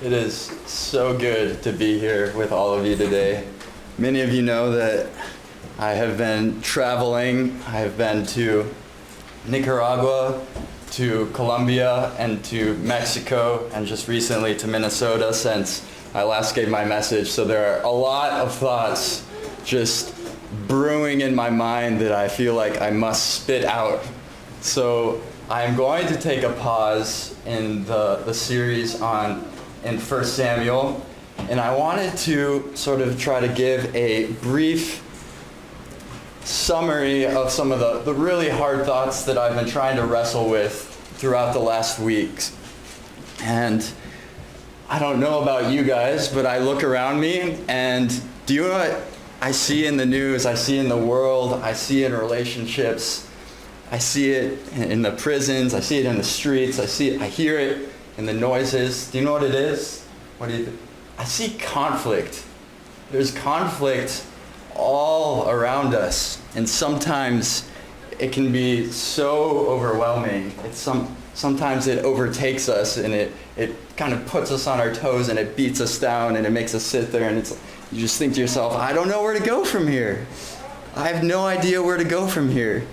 It is so good to be here with all of you today. Many of you know that I have been traveling. I have been to Nicaragua, to Colombia, and to Mexico, and just recently to Minnesota since I last gave my message. So there are a lot of thoughts just brewing in my mind that I feel like I must spit out. So I'm going to take a pause in the series in 1 Samuel, and I wanted to sort of try to give a brief summary of some of the really hard thoughts that I've been trying to wrestle with throughout the last weeks. And I don't know about you guys, but I look around me, and do you know what I see in the news, I see in the world, I see in relationships, I see it in the prisons, I see it in the streets, I hear it in the noises. Do you know what it is? What do you think? I see conflict. There's conflict all around us, and sometimes it can be so overwhelming. Sometimes it overtakes us, and it kind of puts us on our toes, and it beats us down, and it makes us sit there, and you just think to yourself, I don't know where to go from here. I have no idea where to go from here.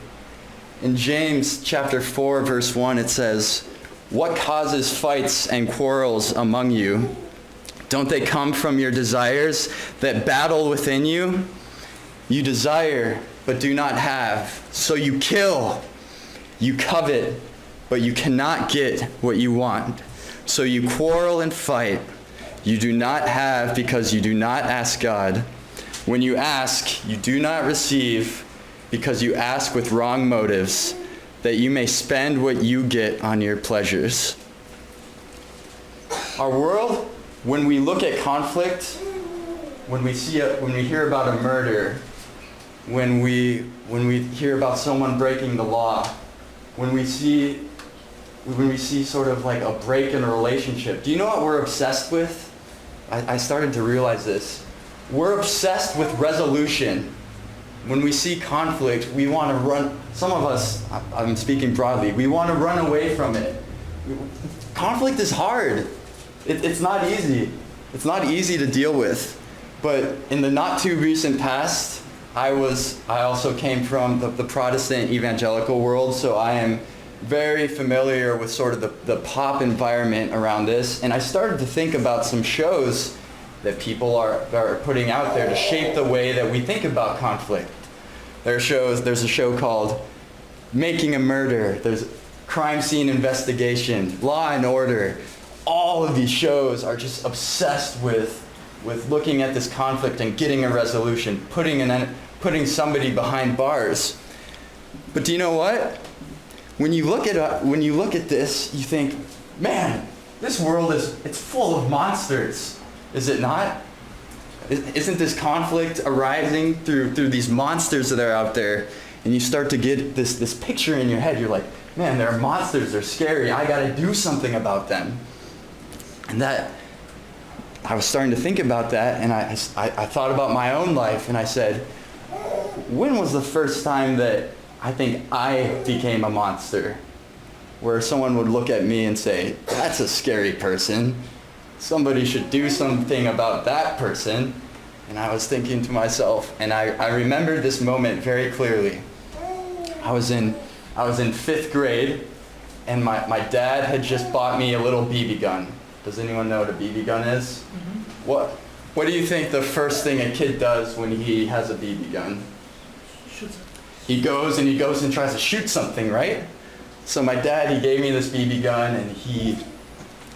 In James chapter 4, verse 1, it says, "What causes fights and quarrels among you? Don't they come from your desires that battle within you? You desire, but do not have, so you kill. You covet, but you cannot get what you want. So you quarrel and fight. You do not have because you do not ask God. When you ask, you do not receive because you ask with wrong motives, that you may spend what you get on your pleasures." Our world, when we look at conflict, when we hear about a murder, when we hear about someone breaking the law, when we see sort of like a break in a relationship, do you know what we're obsessed with? I started to realize this. We're obsessed with resolution. When we see conflict, we want to run. Some of us, I'm speaking broadly, we want to run away from it. Conflict is hard. It's not easy. It's not easy to deal with. But in the not too recent past, I also came from the Protestant evangelical world, so I am very familiar with sort of the pop environment around this. And I started to think about some shows that people are putting out there to shape the way that we think about conflict. There's a show called Making a Murder, there's Crime Scene Investigation, Law and Order. All of these shows are just obsessed with looking at this conflict and getting a resolution, putting somebody behind bars. But do you know what? When you look at this, you think, man, this world it's full of monsters. Is it not? Isn't this conflict arising through these monsters that are out there? And you start to get this picture in your head. You're like, man, they're monsters. They're scary. I got to do something about them. And I was starting to think about that, and I thought about my own life, and I said, when was the first time that I think I became a monster? Where someone would look at me and say, that's a scary person. Somebody should do something about that person. And I was thinking to myself, and I remembered this moment very clearly. I was in 5th grade, and my dad had just bought me a little BB gun. Does anyone know what a BB gun is? Mm-hmm. What do you think the first thing a kid does when he has a BB gun? Shoots it. He goes and tries to shoot something, right? So my dad, he gave me this BB gun, and he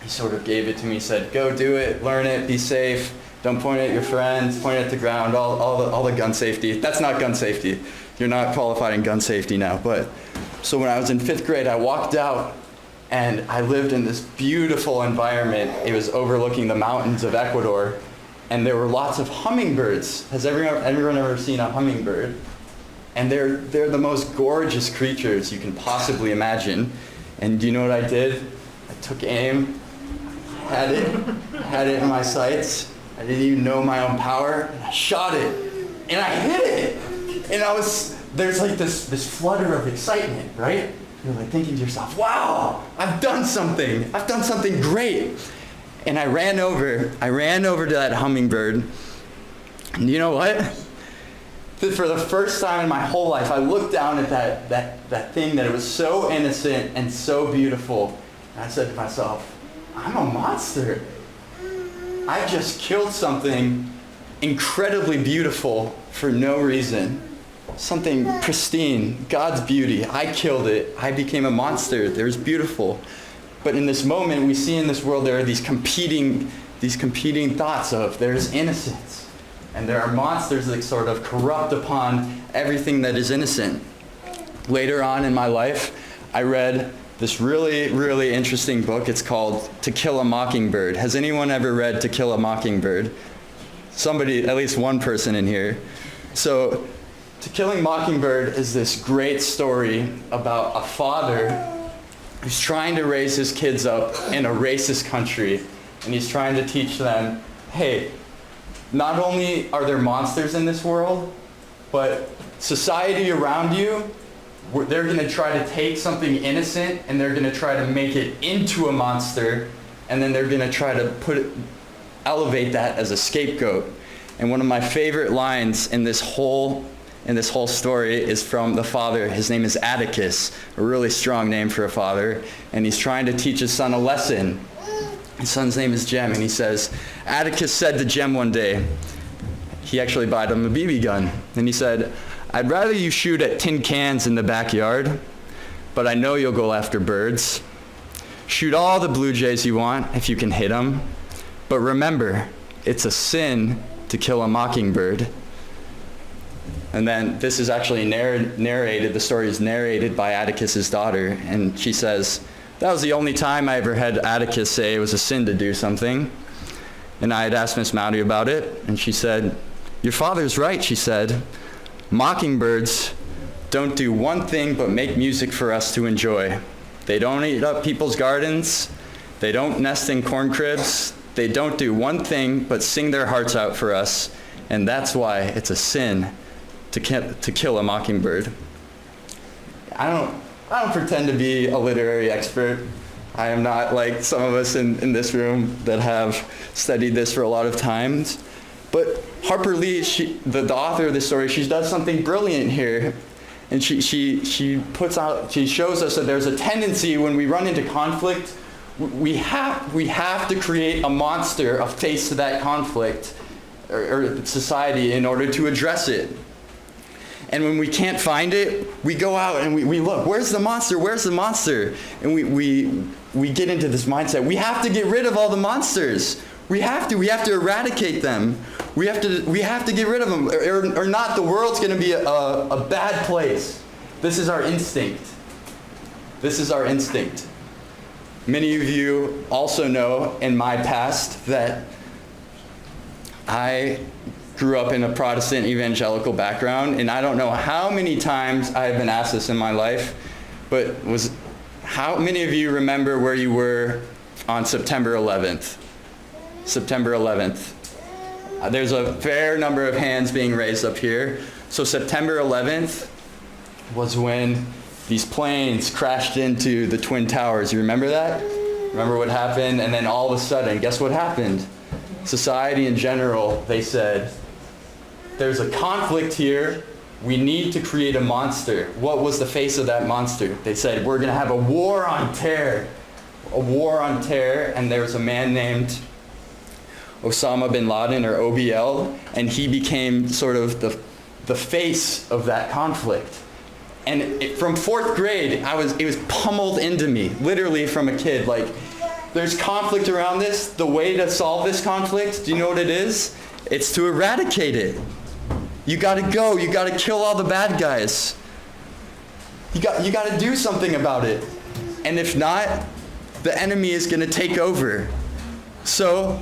sort of gave it to me, said, go do it, learn it, be safe, don't point it at your friends, point it at the ground, all the gun safety. That's not gun safety. You're not qualified in gun safety now. But so when I was in 5th grade, I walked out, and I lived in this beautiful environment. It was overlooking the mountains of Ecuador, and there were lots of hummingbirds. Has everyone ever seen a hummingbird? And they're the most gorgeous creatures you can possibly imagine. And do you know what I did? I took aim, had it in my sights. I didn't even know my own power. And I shot it, and I hit it. And there's like this flutter of excitement, right? You're like thinking to yourself, wow, I've done something great. And I ran over to that hummingbird. And you know what? For the first time in my whole life, I looked down at that thing that it was so innocent and so beautiful. And I said to myself, I'm a monster. I just killed something incredibly beautiful for no reason. Something pristine, God's beauty. I killed it. I became a monster. It was beautiful. But in this moment, we see in this world there are these competing thoughts of there's innocence. And there are monsters that sort of corrupt upon everything that is innocent. Later on in my life, I read this really, really interesting book. It's called To Kill a Mockingbird. Has anyone ever read To Kill a Mockingbird? Somebody, at least one person in here. So, To Killing Mockingbird is this great story about a father who's trying to raise his kids up in a racist country. And he's trying to teach them, hey, not only are there monsters in this world, but society around you, they're going to try to take something innocent and they're going to try to make it into a monster, and then they're going to try to elevate that as a scapegoat. And one of my favorite lines in this whole story is from the father. His name is Atticus, a really strong name for a father, and he's trying to teach his son a lesson. His son's name is Jem, and he says, Atticus said to Jem one day, he actually bought him a BB gun, and he said, I'd rather you shoot at tin cans in the backyard, but I know you'll go after birds. Shoot all the blue jays you want if you can hit them, but remember, it's a sin to kill a mockingbird. And then this is actually narrated, the story is narrated by Atticus's daughter, and she says, that was the only time I ever had Atticus say it was a sin to do something. And I had asked Miss Mowdy about it, and she said, your father's right, she said. Mockingbirds don't do one thing but make music for us to enjoy. They don't eat up people's gardens. They don't nest in corn cribs. They don't do one thing but sing their hearts out for us. And that's why it's a sin to kill a mockingbird. I don't pretend to be a literary expert. I am not like some of us in this room that have studied this for a lot of times. But Harper Lee, the author of this story, she does something brilliant here. And she shows us that there's a tendency when we run into conflict, we have to create a monster, a face to that conflict or society in order to address it. And when we can't find it, we go out and we look, where's the monster? Where's the monster? And we get into this mindset. We have to get rid of all the monsters. We have to eradicate them. We have to get rid of them, or not, the world's going to be a bad place. This is our instinct. This is our instinct. Many of you also know in my past that I grew up in a Protestant evangelical background, and I don't know how many times I've been asked this in my life, but how many of you remember where you were on September 11th? September 11th. There's a fair number of hands being raised up here. So September 11th was when these planes crashed into the Twin Towers. You remember that? Remember what happened? And then all of a sudden, guess what happened? Society in general, they said, there's a conflict here. We need to create a monster. What was the face of that monster? They said, we're going to have a war on terror. A war on terror. And there was a man named Osama bin Laden, or OBL, and he became sort of the face of that conflict. And from fourth grade, it was pummeled into me, literally from a kid. Like, there's conflict around this. The way to solve this conflict, do you know what it is? It's to eradicate it. You got to go. You got to kill all the bad guys. You got to do something about it. And if not, the enemy is going to take over. So,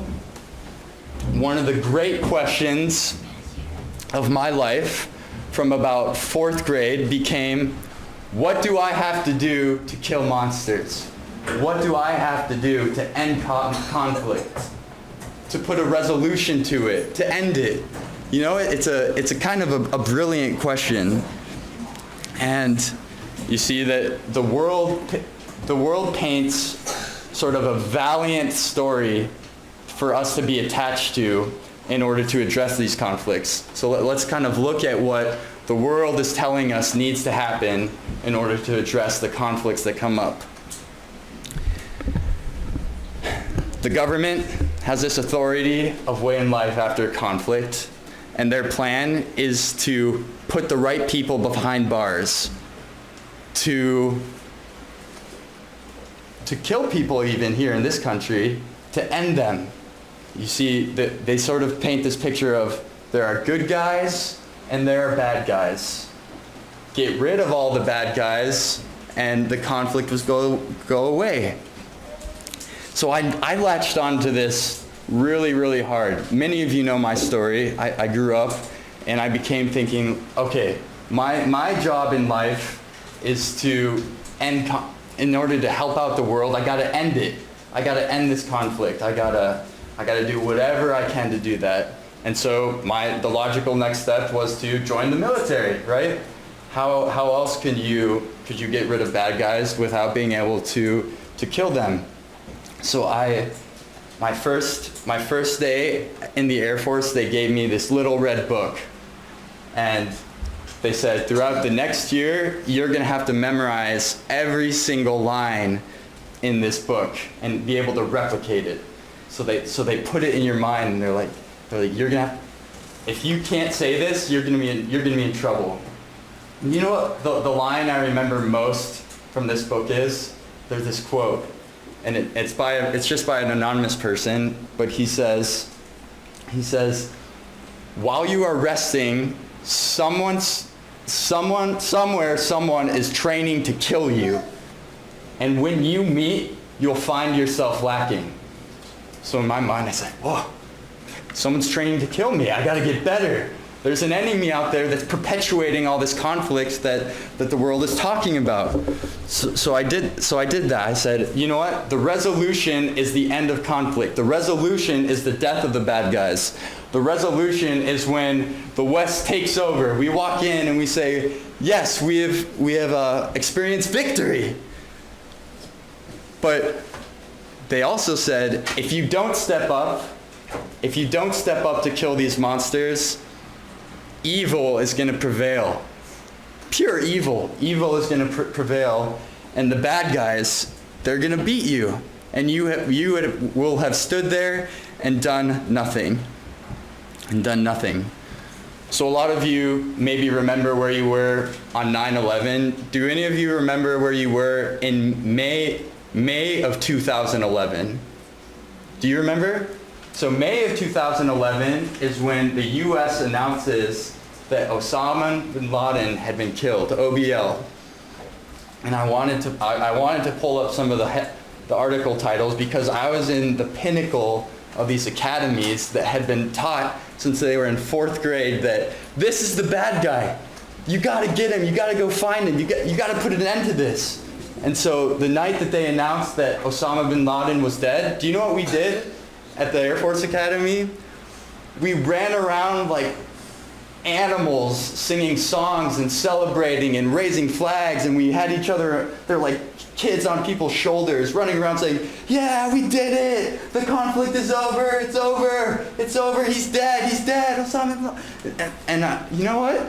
one of the great questions of my life from about fourth grade became, what do I have to do to kill monsters? What do I have to do to end conflict? To put a resolution to it, to end it? You know, it's a kind of a brilliant question. And you see that the world paints sort of a valiant story for us to be attached to in order to address these conflicts. So let's kind of look at what the world is telling us needs to happen in order to address the conflicts that come up. The government has this authority of way in life after conflict, and their plan is to put the right people behind bars, to kill people even here in this country, to end them. You see, they sort of paint this picture of there are good guys and there are bad guys. Get rid of all the bad guys and the conflict will go away. So I latched onto this really, really hard. Many of you know my story. I grew up and I became thinking, okay, my job in life is to end, in order to help out the world, I gotta end it. I gotta end this conflict. I gotta do whatever I can to do that. And so the logical next step was to join the military, right? How else could you get rid of bad guys without being able to kill them? So my first day in the Air Force, they gave me this little red book. And they said, throughout the next year, you're gonna have to memorize every single line in this book and be able to replicate it. So they put it in your mind, and they're like you're gonna have, if you can't say this, you're gonna be in trouble. And you know what the line I remember most from this book is? There's this quote, and it's just by an anonymous person, but he says, while you are resting, someone is training to kill you, and when you meet, you'll find yourself lacking. So in my mind, I said, whoa, someone's training to kill me. I gotta get better. There's an enemy out there that's perpetuating all this conflict that the world is talking about. So I did that. I said, you know what? The resolution is the end of conflict. The resolution is the death of the bad guys. The resolution is when the West takes over. We walk in and we say, yes, we have experienced victory. But they also said, if you don't step up to kill these monsters, evil is going to prevail. Pure evil. Evil is going to prevail, and the bad guys, they're going to beat you, and you will have stood there and done nothing. So a lot of you maybe remember where you were on 9/11. Do any of you remember where you were in May of 2011? Do you remember? So May of 2011 is when the U.S. announces that Osama bin Laden had been killed, OBL. And I wanted to pull up some of the article titles because I was in the pinnacle of these academies that had been taught since they were in 4th grade that this is the bad guy. You got to get him. You got to go find him. You got to put an end to this. And so the night that they announced that Osama bin Laden was dead, do you know what we did at the Air Force Academy? We ran around like animals singing songs and celebrating and raising flags, and we had each other, they're like kids on people's shoulders running around saying, yeah, we did it, the conflict is over, it's over, he's dead, Osama bin Laden. And you know what?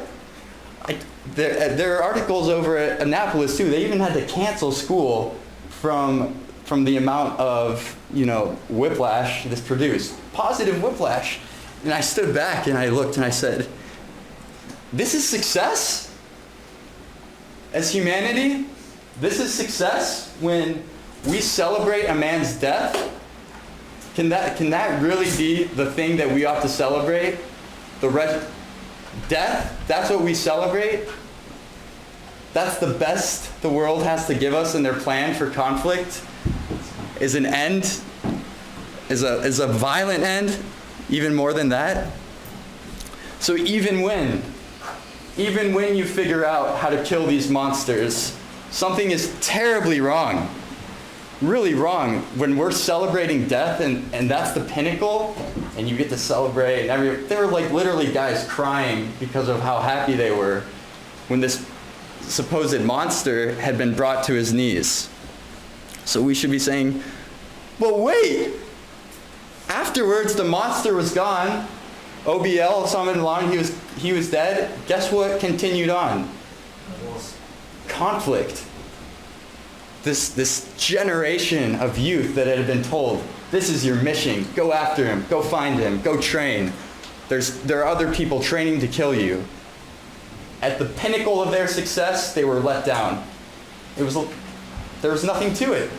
There are articles over at Annapolis too. They even had to cancel school from the amount of, whiplash this produced. Positive whiplash. And I stood back and I looked and I said, this is success? As humanity, this is success when we celebrate a man's death? Can that really be the thing that we ought to celebrate? Death? That's what we celebrate? That's the best the world has to give us in their plan for conflict? Is an end? Is a violent end? Even more than that? So even when you figure out how to kill these monsters, something is terribly wrong. Really wrong. When we're celebrating death and that's the pinnacle, and you get to celebrate, there were like literally guys crying because of how happy they were when this supposed monster had been brought to his knees. So we should be saying, well, wait, afterwards, the monster was gone. OBL summoned along, he was dead. Guess what continued on? Conflict. This generation of youth that had been told, this is your mission. Go after him. Go find him. Go train. There are other people training to kill you. At the pinnacle of their success, they were let down. There was nothing to it.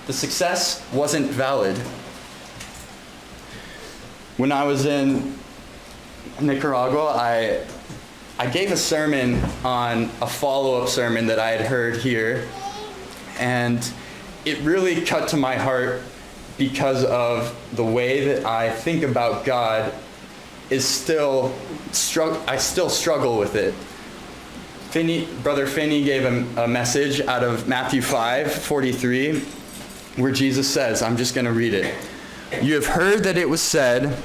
The success wasn't valid. When I was in Nicaragua, I gave a sermon on a follow-up sermon that I had heard here, and it really cut to my heart because of the way that I think about God I still struggle with it. Brother Finney gave a message out of Matthew 5:43, where Jesus says, I'm just going to read it. You have heard that it was said,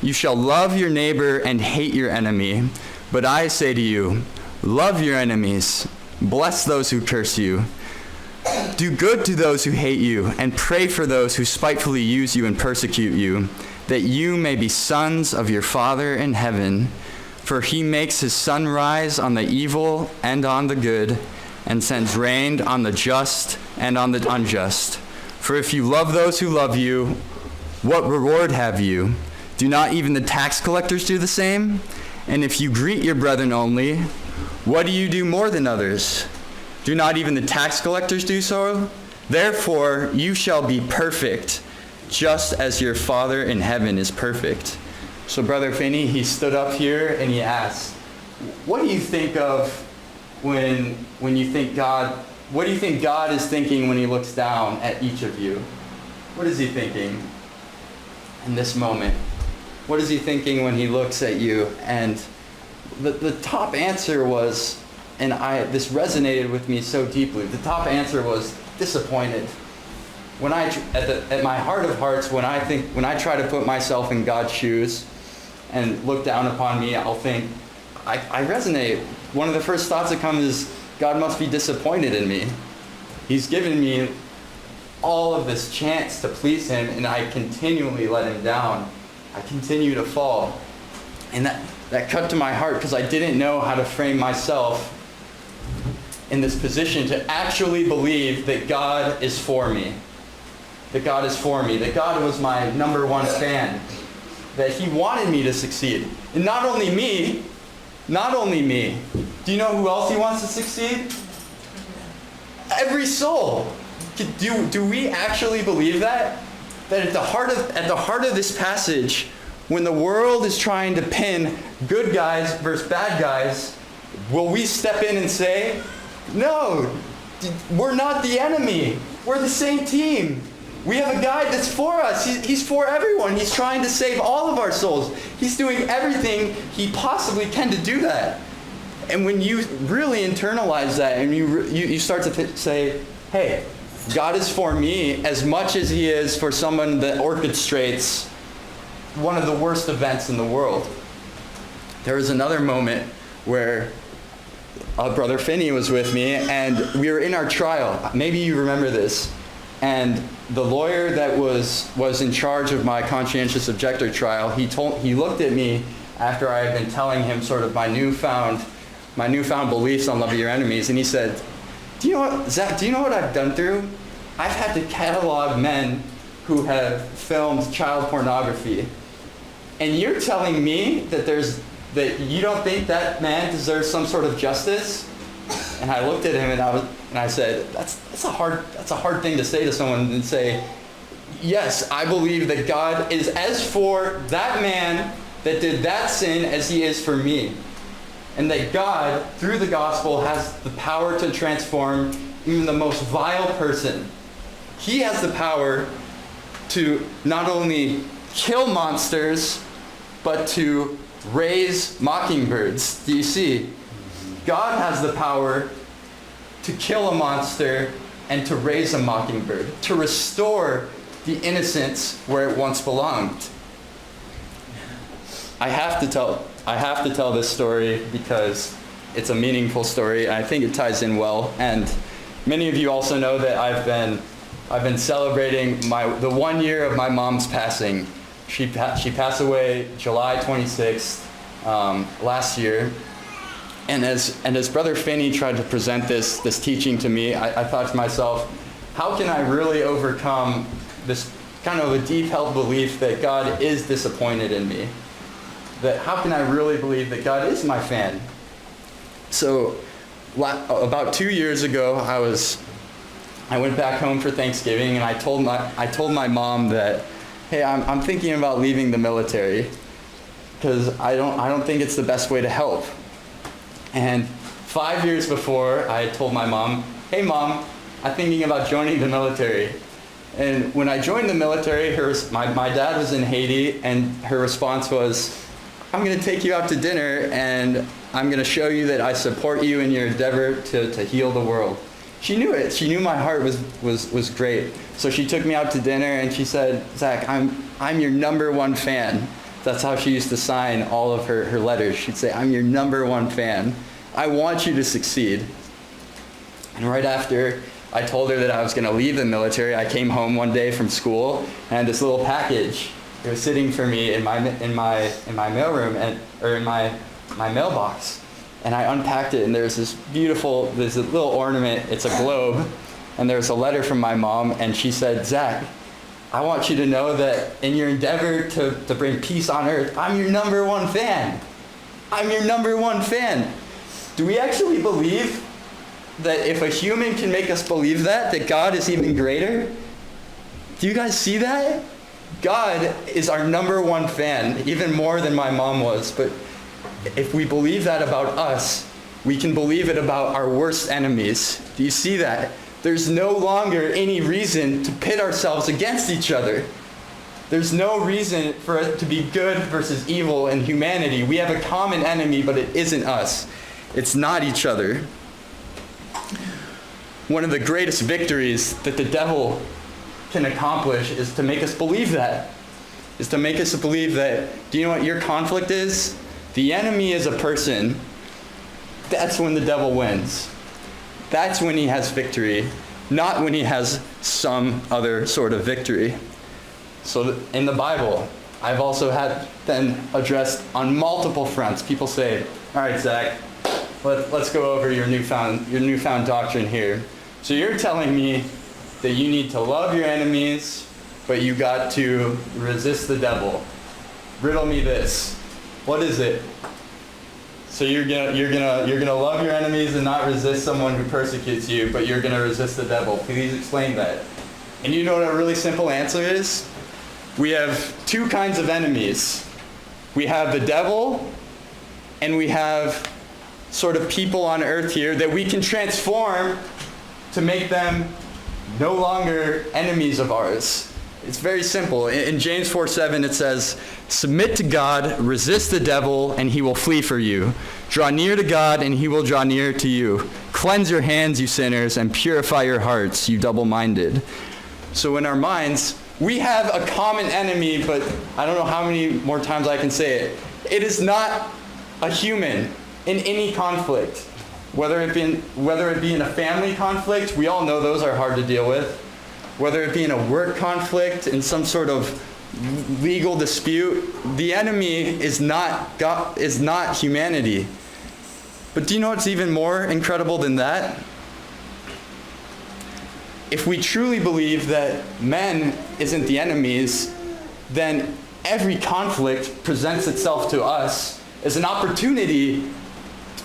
you shall love your neighbor and hate your enemy. But I say to you, love your enemies, bless those who curse you. Do good to those who hate you, and pray for those who spitefully use you and persecute you, that you may be sons of your Father in heaven. For he makes his sun rise on the evil and on the good, and sends rain on the just and on the unjust. For if you love those who love you, what reward have you? Do not even the tax collectors do the same? And if you greet your brethren only, what do you do more than others? Do not even the tax collectors do so? Therefore you shall be perfect, just as your Father in heaven is perfect. So Brother Finney, he stood up here and he asked, what do you think of when you think God, what do you think God is thinking when he looks down at each of you? What is he thinking in this moment? What is he thinking when he looks at you? And the top answer was, and this resonated with me so deeply, the top answer was disappointed. When at my heart of hearts, when I try to put myself in God's shoes and look down upon me, I'll think, I resonate. One of the first thoughts that comes is, God must be disappointed in me. He's given me all of this chance to please him, and I continually let him down. I continue to fall. And that cut to my heart because I didn't know how to frame myself in this position to actually believe that God is for me. That God is for me. That God was my number one fan. That he wanted me to succeed. And not only me. Do you know who else he wants to succeed? Every soul. Do we actually believe that? That at the heart of this passage, when the world is trying to pin good guys versus bad guys, will we step in and say, no, we're not the enemy. We're the same team. We have a guy that's for us. He's for everyone. He's trying to save all of our souls. He's doing everything he possibly can to do that. And when you really internalize that and you start to say, hey, God is for me as much as he is for someone that orchestrates one of the worst events in the world. There was another moment where Brother Finney was with me, and we were in our trial. Maybe you remember this. And the lawyer that was in charge of my conscientious objector trial, he looked at me after I had been telling him sort of my newfound beliefs on loving your enemies, and he said, Zack, do you know what I've done through? I've had to catalog men who have filmed child pornography. And you're telling me that you don't think that man deserves some sort of justice? And I looked at him and I said, that's a hard thing to say to someone, and say, yes, I believe that God is as for that man that did that sin as he is for me. And that God, through the gospel, has the power to transform even the most vile person. He has the power to not only kill monsters, but to raise mockingbirds. Do you see? God has the power to kill a monster and to raise a mockingbird, to restore the innocence where it once belonged. I have to tell this story because it's a meaningful story. I think it ties in well. And many of you also know that I've been celebrating the 1 year of my mom's passing She passed away July 26th last year. And as Brother Finney tried to present this teaching to me, I thought to myself, how can I really overcome this kind of a deep-held belief that God is disappointed in me? That how can I really believe that God is my fan? So about 2 years ago, I went back home for Thanksgiving, and I told my mom that, hey, I'm thinking about leaving the military because I don't think it's the best way to help. And 5 years before, I told my mom, hey Mom, I'm thinking about joining the military. And when I joined the military, my dad was in Haiti, and her response was, I'm going to take you out to dinner, and I'm going to show you that I support you in your endeavor to heal the world. She knew it. She knew my heart was great. So she took me out to dinner, and she said, Zach, I'm your #1 fan. That's how she used to sign all of her letters. She'd say, I'm your #1 fan. I want you to succeed. And right after I told her that I was going to leave the military, I came home one day from school, and I had this little package. It was sitting for me in my mailroom, or in my mailbox. And I unpacked it, and there's a little ornament. It's a globe, and there's a letter from my mom, and she said, Zach, I want you to know that in your endeavor to bring peace on earth, I'm your #1 fan. I'm your #1 fan. Do we actually believe that if a human can make us believe that God is even greater? Do you guys see that? God is our #1 fan, even more than my mom was. But if we believe that about us, we can believe it about our worst enemies. Do you see that? There's no longer any reason to pit ourselves against each other. There's no reason for it to be good versus evil in humanity. We have a common enemy, but it isn't us. It's not each other. One of the greatest victories that the devil can accomplish is to make us believe that. Is to make us believe that, do you know what your conflict is? The enemy is a person. That's when the devil wins. That's when he has victory, not when he has some other sort of victory. So in the Bible, I've also had them addressed on multiple fronts. People say, all right, Zach, let's go over your newfound doctrine here. So you're telling me that you need to love your enemies, but you got to resist the devil. Riddle me this. What is it? So you're gonna love your enemies and not resist someone who persecutes you, but you're gonna resist the devil. Please explain that. And you know what a really simple answer is? We have two kinds of enemies. We have the devil, and we have sort of people on earth here that we can transform to make them no longer enemies of ours. It's very simple. In James 4:7 it says, submit to God, resist the devil, and he will flee for you. Draw near to God, and he will draw near to you. Cleanse your hands, you sinners, and purify your hearts, you double-minded. So in our minds, we have a common enemy, but I don't know how many more times I can say it. It is not a human in any conflict. Whether it be in a family conflict, we all know those are hard to deal with. Whether it be in a work conflict, in some sort of legal dispute, the enemy is not God, is not humanity. But do you know what's even more incredible than that? If we truly believe that men isn't the enemies, then every conflict presents itself to us as an opportunity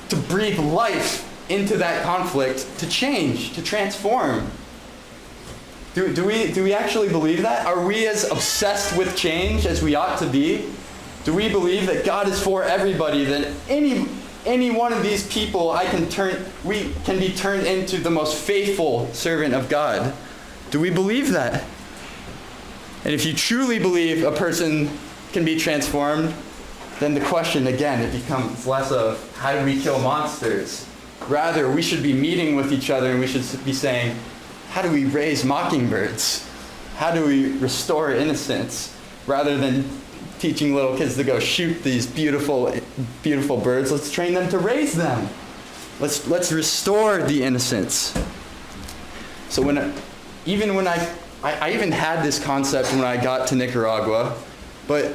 to breathe life into that conflict, to change, to transform. Do we actually believe that? Are we as obsessed with change as we ought to be? Do we believe that God is for everybody, that any one of these people we can be turned into the most faithful servant of God? Do we believe that? And if you truly believe a person can be transformed, then the question again, it becomes less of how do we kill monsters? Rather, we should be meeting with each other and we should be saying, how do we raise mockingbirds? How do we restore innocence? Rather than teaching little kids to go shoot these beautiful, beautiful birds, let's train them to raise them. Let's restore the innocence. So I even had this concept when I got to Nicaragua. But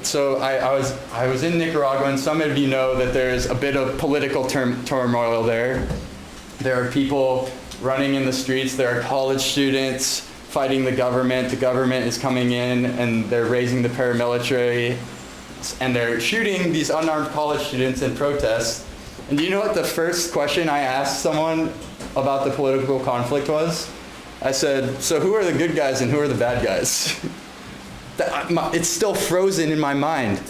so I was in Nicaragua, and some of you know that there's a bit of political turmoil there. There are people running in the streets. There are college students fighting the government. The government is coming in, and they're raising the paramilitary, and they're shooting these unarmed college students in protest. And do you know what the first question I asked someone about the political conflict was? I said, so who are the good guys and who are the bad guys? It's still frozen in my mind.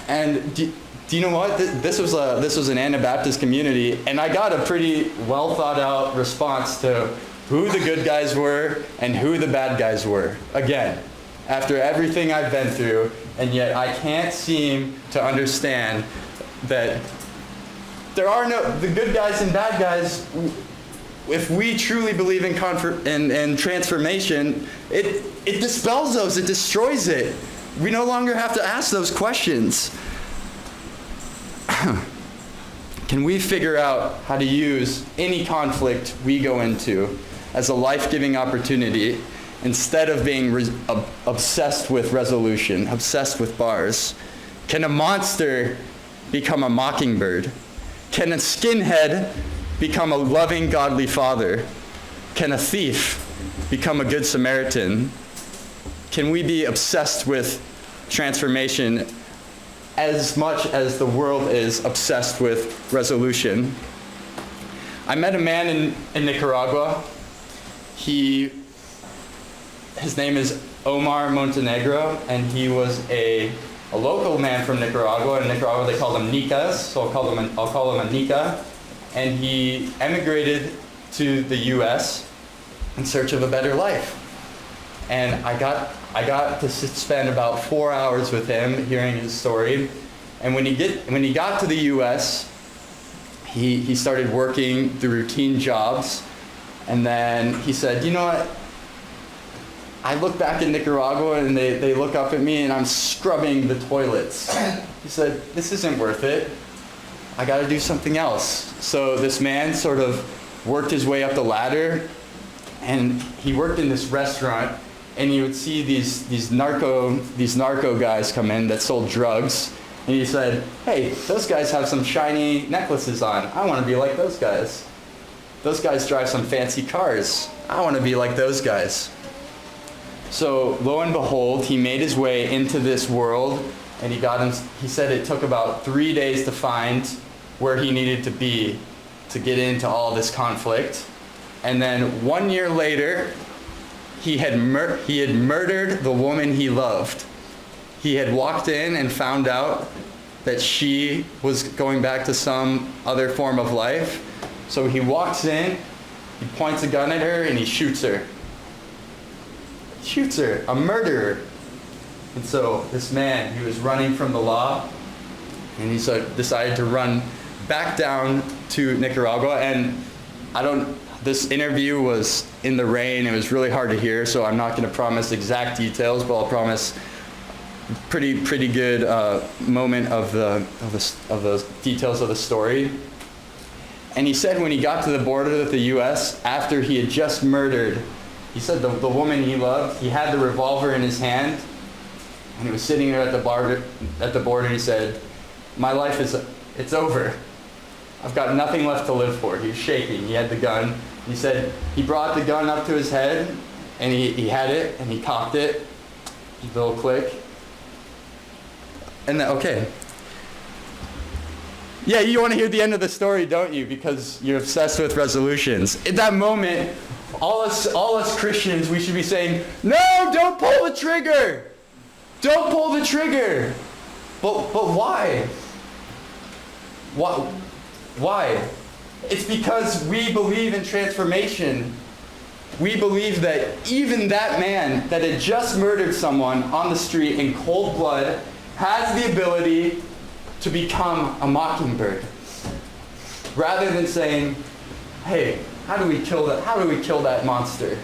And do you know what? This was an Anabaptist community, and I got a pretty well thought out response to who the good guys were and who the bad guys were. Again, after everything I've been through, and yet I can't seem to understand that there are the good guys and bad guys. If we truly believe in transformation, it dispels those, it destroys it. We no longer have to ask those questions. Can we figure out how to use any conflict we go into as a life-giving opportunity instead of being obsessed with resolution, obsessed with bars? Can a monster become a mockingbird? Can a skinhead become a loving, godly father? Can a thief become a good Samaritan? Can we be obsessed with transformation as much as the world is obsessed with resolution? I met a man in Nicaragua. His name is Omar Montenegro, and he was a local man from Nicaragua. In Nicaragua, they call them Nicas, so I'll call him a Nica. And he emigrated to the U.S. in search of a better life. And I got to spend about 4 hours with him, hearing his story. And when he got to the U.S., he started working the routine jobs. And then he said, you know what? I look back in Nicaragua, and they look up at me, and I'm scrubbing the toilets. He said, this isn't worth it. I got to do something else. So this man sort of worked his way up the ladder, and he worked in this restaurant, and he would see these narco guys come in that sold drugs, and he said, hey, those guys have some shiny necklaces on. I want to be like those guys. Those guys drive some fancy cars. I want to be like those guys. So lo and behold, he made his way into this world, and he said it took about 3 days to find where he needed to be to get into all this conflict. And then 1 year later, he had murdered the woman he loved. He had walked in and found out that she was going back to some other form of life. So he walks in, he points a gun at her, and he shoots her. Shoots her, a murderer. And so this man, he was running from the law, and he decided to run back down to Nicaragua. And this interview was in the rain. It was really hard to hear, so I'm not going to promise exact details, but I'll promise pretty good moment of the details of the story. And he said when he got to the border with the U.S., after he had just murdered, he said the woman he loved, he had the revolver in his hand, and he was sitting there at the border, and he said, my life it's over. I've got nothing left to live for. He was shaking. He had the gun. He said he brought the gun up to his head, and he had it, and he cocked it. A little click. And then, okay. Yeah, you want to hear the end of the story, don't you? Because you're obsessed with resolutions. In that moment, all us Christians, we should be saying, no, don't pull the trigger. Don't pull the trigger. But why? Why? It's because we believe in transformation. We believe that even that man that had just murdered someone on the street in cold blood has the ability to become a mockingbird. Rather than saying, hey, how do we kill that monster?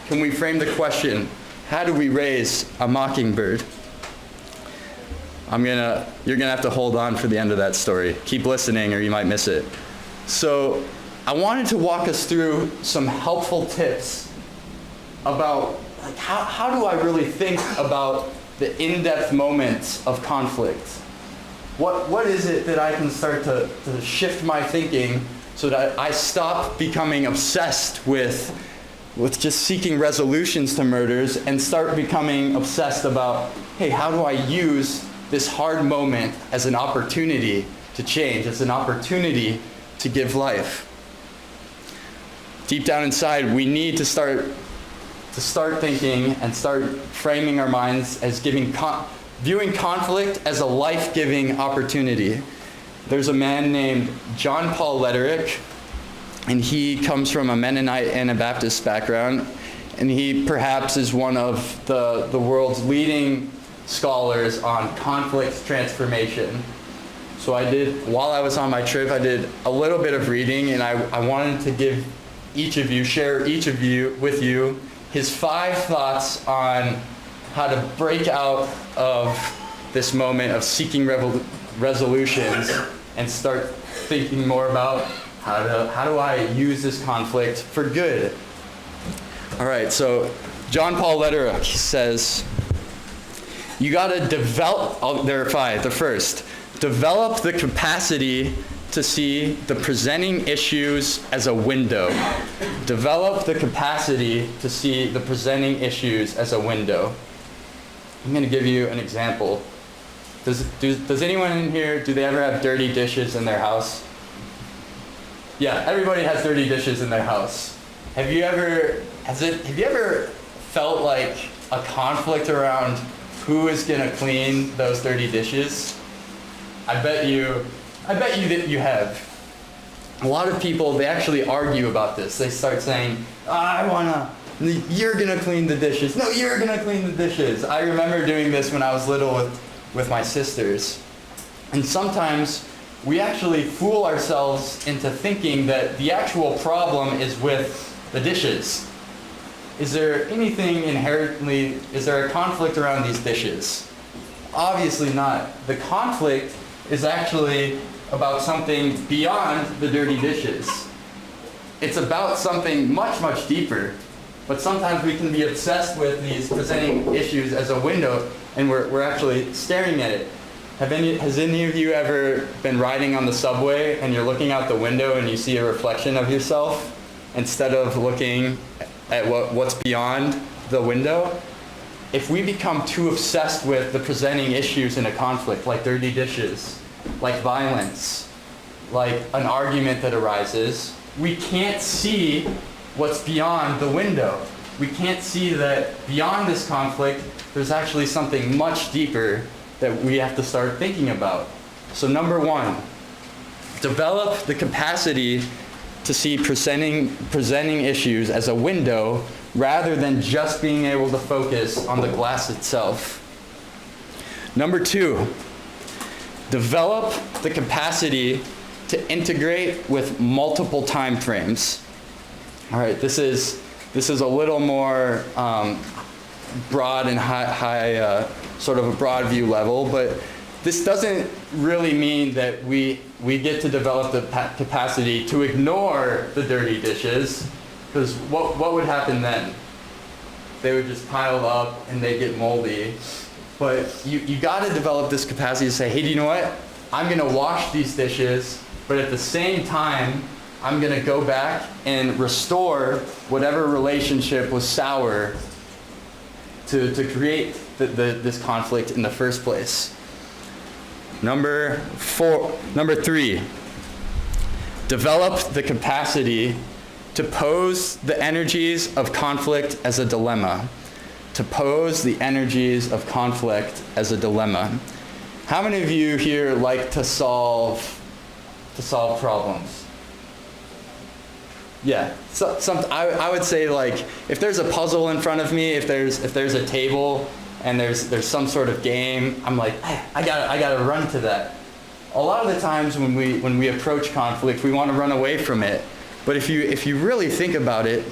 Can we frame the question, how do we raise a mockingbird? You're gonna have to hold on for the end of that story. Keep listening or you might miss it. So I wanted to walk us through some helpful tips about how do I really think about the in-depth moments of conflict? What is it that I can start to shift my thinking so that I stop becoming obsessed with just seeking resolutions to murders and start becoming obsessed about, hey, how do I use this hard moment as an opportunity to change, as an opportunity to give life? Deep down inside, we need to start thinking and start framing our minds as viewing conflict as a life-giving opportunity. There's a man named John Paul Lederich, and he comes from a Mennonite Anabaptist background, and he perhaps is one of the world's leading scholars on conflict transformation. So while I was on my trip, I did a little bit of reading, and I wanted to share each of you with you his 5 thoughts on how to break out of this moment of seeking resolutions and start thinking more about how do I use this conflict for good. All right, so John Paul Lederich says, you got to develop, there are 5. The first, develop the capacity to see the presenting issues as a window. Develop the capacity to see the presenting issues as a window. I'm going to give you an example. Does anyone in here, do they ever have dirty dishes in their house? Yeah, everybody has dirty dishes in their house. Have you ever felt like a conflict around who is going to clean those dirty dishes? I bet you that you have. A lot of people, they actually argue about this. They start saying, you're going to clean the dishes. No, you're going to clean the dishes. I remember doing this when I was little with my sisters. And sometimes we actually fool ourselves into thinking that the actual problem is with the dishes. Is there a conflict around these dishes? Obviously not. The conflict is actually about something beyond the dirty dishes. It's about something much, much deeper. But sometimes we can be obsessed with these presenting issues as a window, and we're actually staring at it. Has any of you ever been riding on the subway and you're looking out the window and you see a reflection of yourself instead of looking at what's beyond the window? If we become too obsessed with the presenting issues in a conflict, like dirty dishes, like violence, like an argument that arises, we can't see what's beyond the window. We can't see that beyond this conflict, there's actually something much deeper that we have to start thinking about. So number 1, develop the capacity to see presenting issues as a window rather than just being able to focus on the glass itself. Number 2, develop the capacity to integrate with multiple time frames. All right, this is a little more broad and high sort of a broad view level, but this doesn't really mean that we get to develop the capacity to ignore the dirty dishes, because what would happen then? They would just pile up and they get moldy. But you got to develop this capacity to say, hey, do you know what? I'm going to wash these dishes, but at the same time, I'm going to go back and restore whatever relationship was sour to create this conflict in the first place. Number 3, develop the capacity to pose the energies of conflict as a dilemma. To pose the energies of conflict as a dilemma. How many of you here like to solve problems? Yeah, I would say, like, if there's a puzzle in front of me, if there's a table and there's some sort of game, I'm like, I gotta run to that. A lot of the times when we approach conflict, we want to run away from it. But if you really think about it,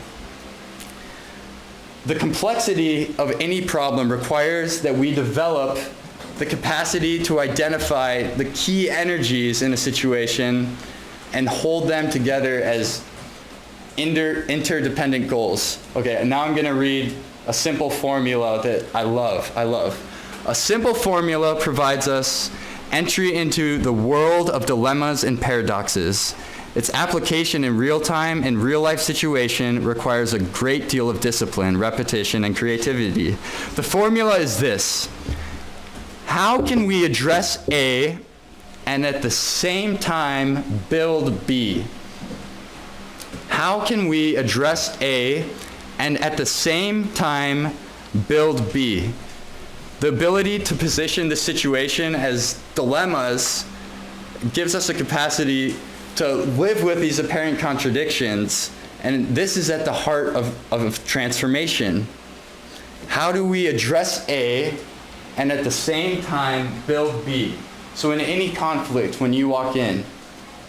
the complexity of any problem requires that we develop the capacity to identify the key energies in a situation and hold them together as interdependent goals. Okay, and now I'm going to read a simple formula that I love. A simple formula provides us entry into the world of dilemmas and paradoxes. Its application in real time and real life situation requires a great deal of discipline, repetition, and creativity. The formula is this: how can we address A and at the same time build B? How can we address A and at the same time build B? The ability to position the situation as dilemmas gives us a capacity to live with these apparent contradictions, and this is at the heart of transformation. How do we address A and at the same time build B? So in any conflict, when you walk in, you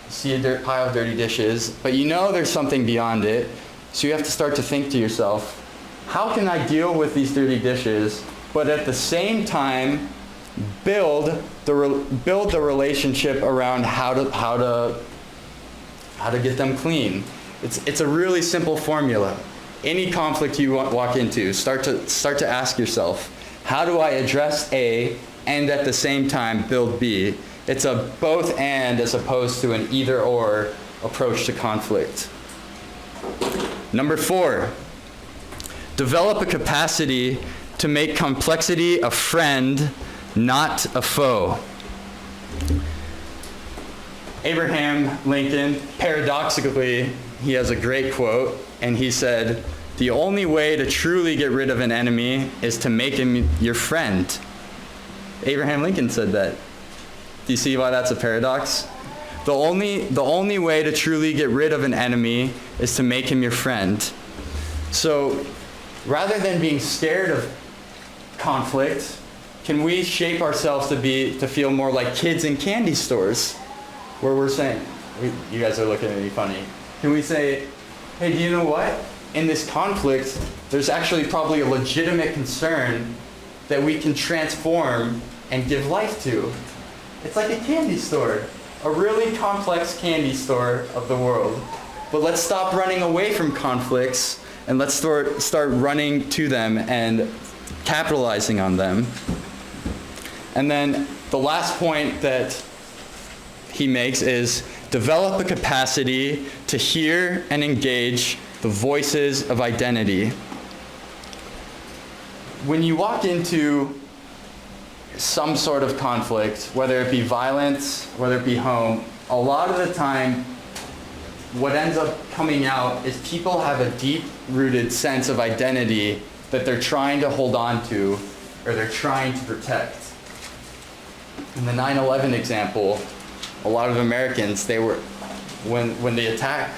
see a pile of dirty dishes, but you know there's something beyond it, so you have to start to think to yourself, how can I deal with these dirty dishes, but at the same time build the relationship around how to get them clean? It's a really simple formula. Any conflict you walk into, start to ask yourself, how do I address A and at the same time build B? It's a both and as opposed to an either or approach to conflict. Number 4, develop a capacity to make complexity a friend, not a foe. Abraham Lincoln, paradoxically, he has a great quote, and he said, "The only way to truly get rid of an enemy is to make him your friend." Abraham Lincoln said that. Do you see why that's a paradox? The only way to truly get rid of an enemy is to make him your friend. So rather than being scared of conflict, can we shape ourselves to feel more like kids in candy stores, where we're saying, you guys are looking at me funny. Can we say, hey, do you know what? In this conflict, there's actually probably a legitimate concern that we can transform and give life to. It's like a candy store, a really complex candy store of the world. But let's stop running away from conflicts and let's start running to them and capitalizing on them. And then the last point that he makes is develop a capacity to hear and engage the voices of identity. When you walk into some sort of conflict, whether it be violence, whether it be home, a lot of the time what ends up coming out is people have a deep-rooted sense of identity that they're trying to hold on to or they're trying to protect. In the 9/11 example, a lot of Americans, when the attack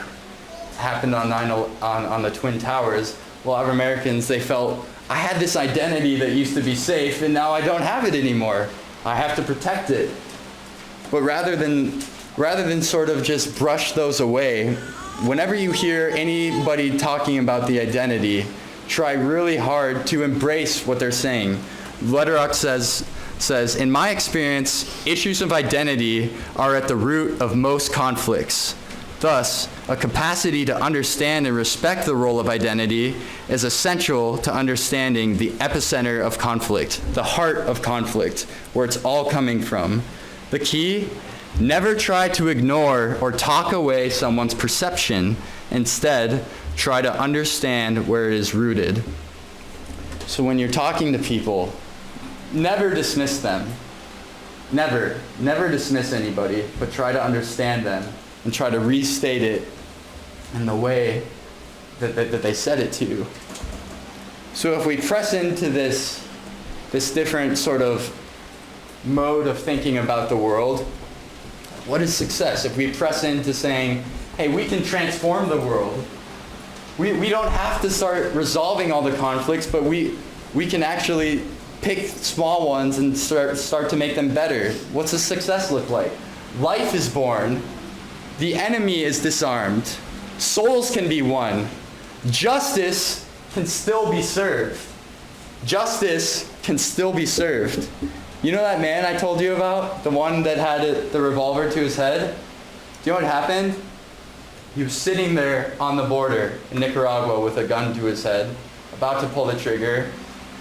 happened on the Twin Towers, a lot of Americans, they felt, I had this identity that used to be safe and now I don't have it anymore. I have to protect it. But rather than sort of just brush those away, whenever you hear anybody talking about the identity, try really hard to embrace what they're saying. Letterock says, in my experience, issues of identity are at the root of most conflicts. Thus, a capacity to understand and respect the role of identity is essential to understanding the epicenter of conflict, the heart of conflict, where it's all coming from. The key: never try to ignore or talk away someone's perception. Instead, try to understand where it is rooted. So when you're talking to people, never dismiss them. Never dismiss anybody, but try to understand them and try to restate it in the way that they said it to you. So if we press into this different sort of mode of thinking about the world, what is success? If we press into saying, hey, we can transform the world. We don't have to start resolving all the conflicts, but we can actually pick small ones and start to make them better. What's a success look like? Life is born. The enemy is disarmed. Souls can be won. Justice can still be served. Justice can still be served. You know that man I told you about? The one that had the revolver to his head? Do you know what happened? He was sitting there on the border in Nicaragua with a gun to his head, about to pull the trigger,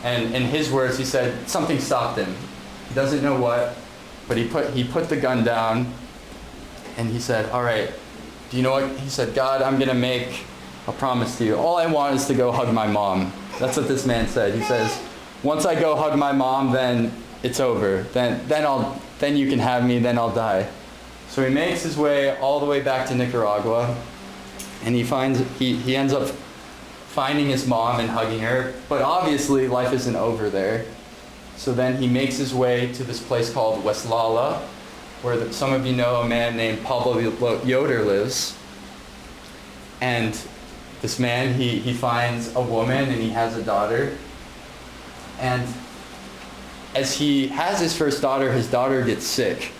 And in his words, he said something stopped him. He doesn't know what, but he put the gun down, and he said, all right, do you know what? He said, God, I'm going to make a promise to you. All I want is to go hug my mom. That's what this man said. He says, once I go hug my mom, then it's over. Then you can have me, then I'll die. So he makes his way all the way back to Nicaragua, and he ends up finding his mom and hugging her, but obviously life isn't over there. So then he makes his way to this place called West Lala, where some of you know a man named Pablo Yoder lives. And this man, he finds a woman and he has a daughter. And as he has his first daughter, his daughter gets sick.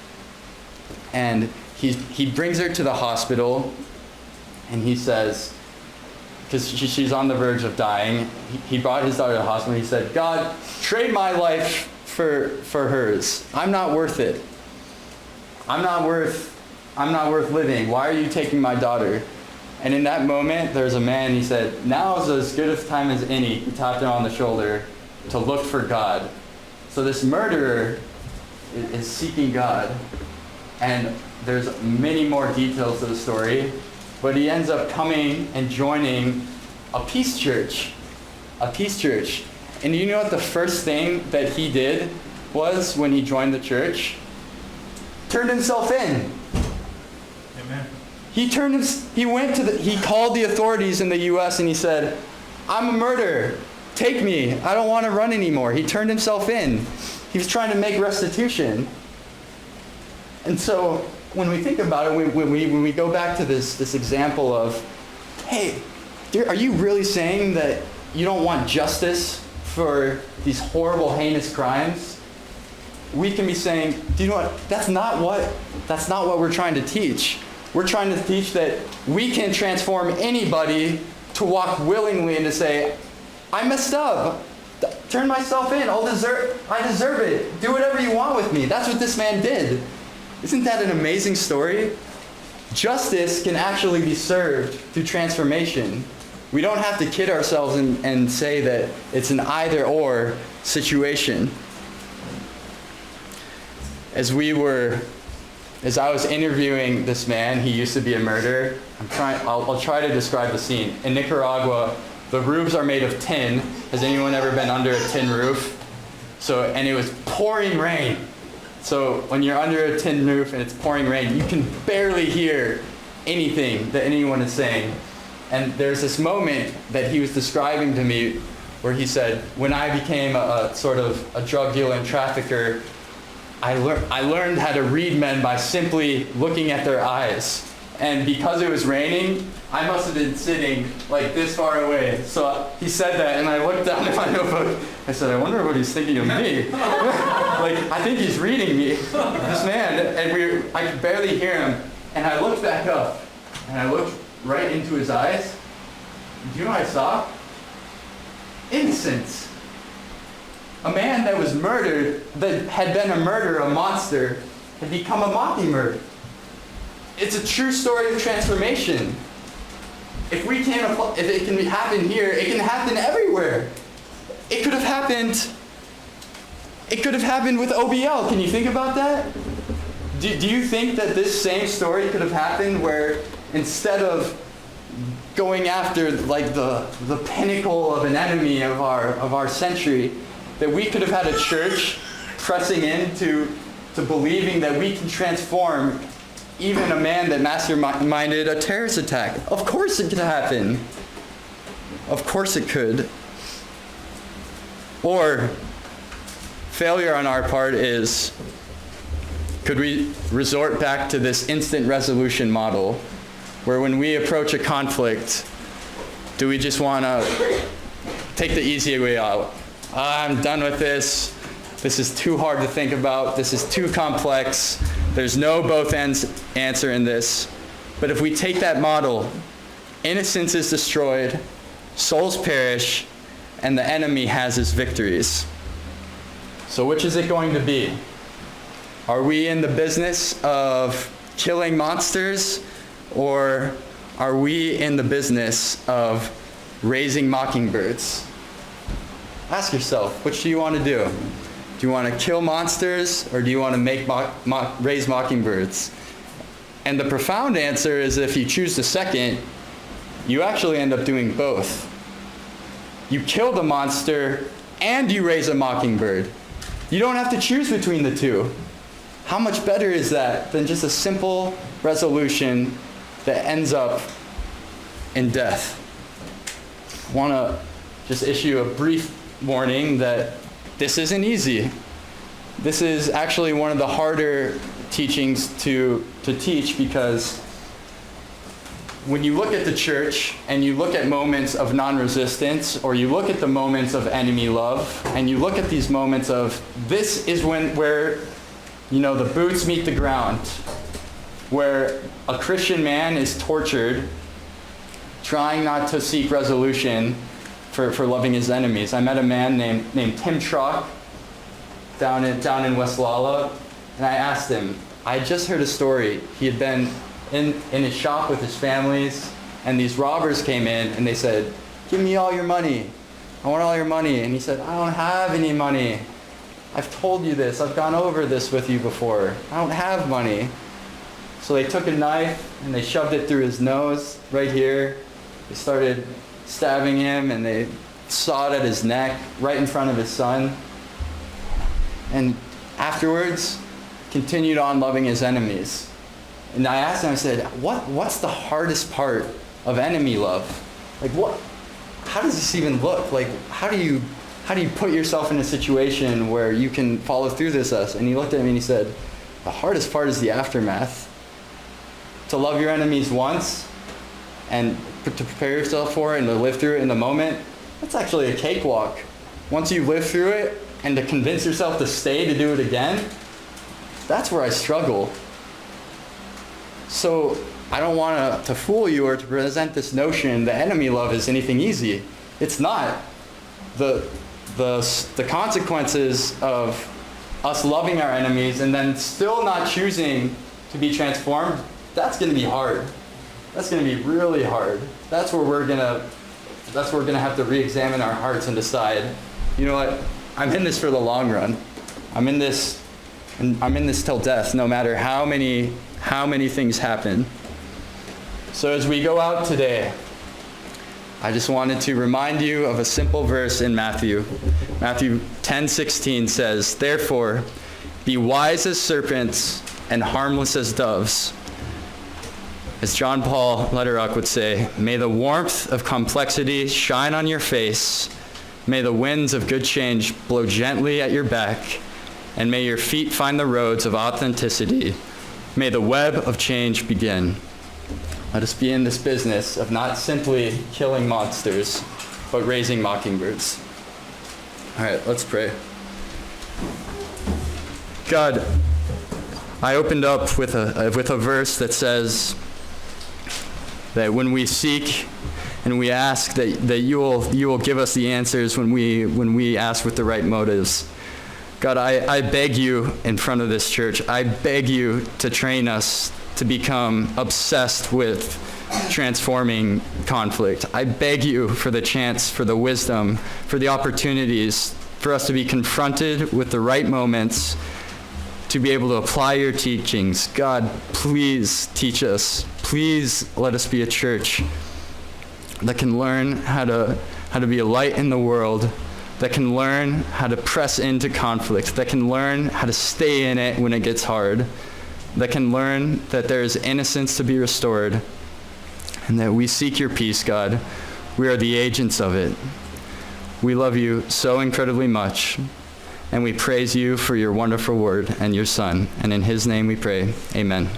And he brings her to the hospital, and he says, because she's on the verge of dying, he brought his daughter to the hospital, and he said, God, trade my life for hers. I'm not worth it. I'm not worth living. Why are you taking my daughter? And in that moment, there's a man, he said, now is as good a time as any. He tapped him on the shoulder to look for God. So this murderer is seeking God. And there's many more details to the story. But he ends up coming and joining a peace church. A peace church. And you know what the first thing that he did was when he joined the church? Turned himself in. Amen. He called the authorities in the U.S. and he said, I'm a murderer. Take me. I don't want to run anymore. He turned himself in. He was trying to make restitution. And so when we think about it, when we go back to this example of, hey, are you really saying that you don't want justice for these horrible, heinous crimes? We can be saying, do you know what? That's not what we're trying to teach. We're trying to teach that we can transform anybody to walk willingly and to say, I messed up. Turn myself in. I deserve it. Do whatever you want with me. That's what this man did. Isn't that an amazing story? Justice can actually be served through transformation. We don't have to kid ourselves and say that it's an either-or situation. As I was interviewing this man, he used to be a murderer. I'll try to describe the scene. In Nicaragua, the roofs are made of tin. Has anyone ever been under a tin roof? And it was pouring rain. So when you're under a tin roof and it's pouring rain, you can barely hear anything that anyone is saying. And there's this moment that he was describing to me where he said, when I became a sort of a drug dealer and trafficker, I learned how to read men by simply looking at their eyes. And because it was raining, I must have been sitting like this far away. So he said that, and I looked down at my notebook. I said, I wonder what he's thinking of me. I think he's reading me, this man. And I could barely hear him. And I looked back up, and I looked right into his eyes. Do you know what I saw? Innocence. A man that was murdered, that had been a murderer, a monster, had become a mockingbird. It's a true story of transformation. If it can happen here, it can happen everywhere. It could have happened with OBL. Can you think about that? Do you think that this same story could have happened where instead of going after the pinnacle of an enemy of our century, that we could have had a church pressing into believing that we can transform even a man that masterminded a terrorist attack? Of course it could happen. Of course it could. Or failure on our part is, could we resort back to this instant resolution model where when we approach a conflict, do we just want to take the easy way out? I'm done with this. This is too hard to think about. This is too complex. There's no both ends answer in this. But if we take that model, innocence is destroyed, souls perish, and the enemy has his victories. So which is it going to be? Are we in the business of killing monsters, or are we in the business of raising mockingbirds? Ask yourself, which do you want to do? Do you want to kill monsters, or do you want to raise mockingbirds? And the profound answer is, if you choose the second, you actually end up doing both. You kill the monster and you raise a mockingbird. You don't have to choose between the two. How much better is that than just a simple resolution that ends up in death? I want to just issue a brief warning that this isn't easy. This is actually one of the harder teachings to teach, because when you look at the church and you look at moments of non-resistance, or you look at the moments of enemy love, and you look at these moments of, this is where the boots meet the ground, where a Christian man is tortured, trying not to seek resolution for loving his enemies. I met a man named Tim Schrock down in West Lala, and I asked him, I had just heard a story. He had been in his shop with his families, and these robbers came in and they said, give me all your money. I want all your money. And he said, I don't have any money. I've told you this. I've gone over this with you before. I don't have money. So they took a knife and they shoved it through his nose right here. They started stabbing him, and they sawed at his neck right in front of his son. And afterwards, continued on loving his enemies. And I asked him, I said, what's the hardest part of enemy love? Like, how does this even look? Like, how do you put yourself in a situation where you can follow through this? And he looked at me and he said, the hardest part is the aftermath. To love your enemies once and to prepare yourself for it and to live through it in the moment, that's actually a cakewalk. Once you live through it and to convince yourself to stay to do it again, that's where I struggle. So I don't want to fool you or to present this notion that enemy love is anything easy. It's not. The consequences of us loving our enemies and then still not choosing to be transformed, that's going to be hard. That's going to be really hard. That's where we're going to have to re-examine our hearts and decide, you know what, I'm in this for the long run. I'm in this till death, no matter how many things happen. So as we go out today, I just wanted to remind you of a simple verse in Matthew. Matthew 10:16 says, therefore, be wise as serpents and harmless as doves. As John Paul Lederach would say, may the warmth of complexity shine on your face. May the winds of good change blow gently at your back. And may your feet find the roads of authenticity. May the web of change begin. Let us be in this business of not simply killing monsters, but raising mockingbirds. All right, let's pray. God, I opened up with a verse that says that when we seek and we ask, that you will give us the answers when we ask with the right motives. God, I beg you in front of this church, I beg you to train us to become obsessed with transforming conflict. I beg you for the chance, for the wisdom, for the opportunities for us to be confronted with the right moments, to be able to apply your teachings. God, please teach us. Please let us be a church that can learn how to be a light in the world, that can learn how to press into conflict, that can learn how to stay in it when it gets hard, that can learn that there is innocence to be restored, and that we seek your peace, God. We are the agents of it. We love you so incredibly much, and we praise you for your wonderful word and your Son. And in his name we pray, amen.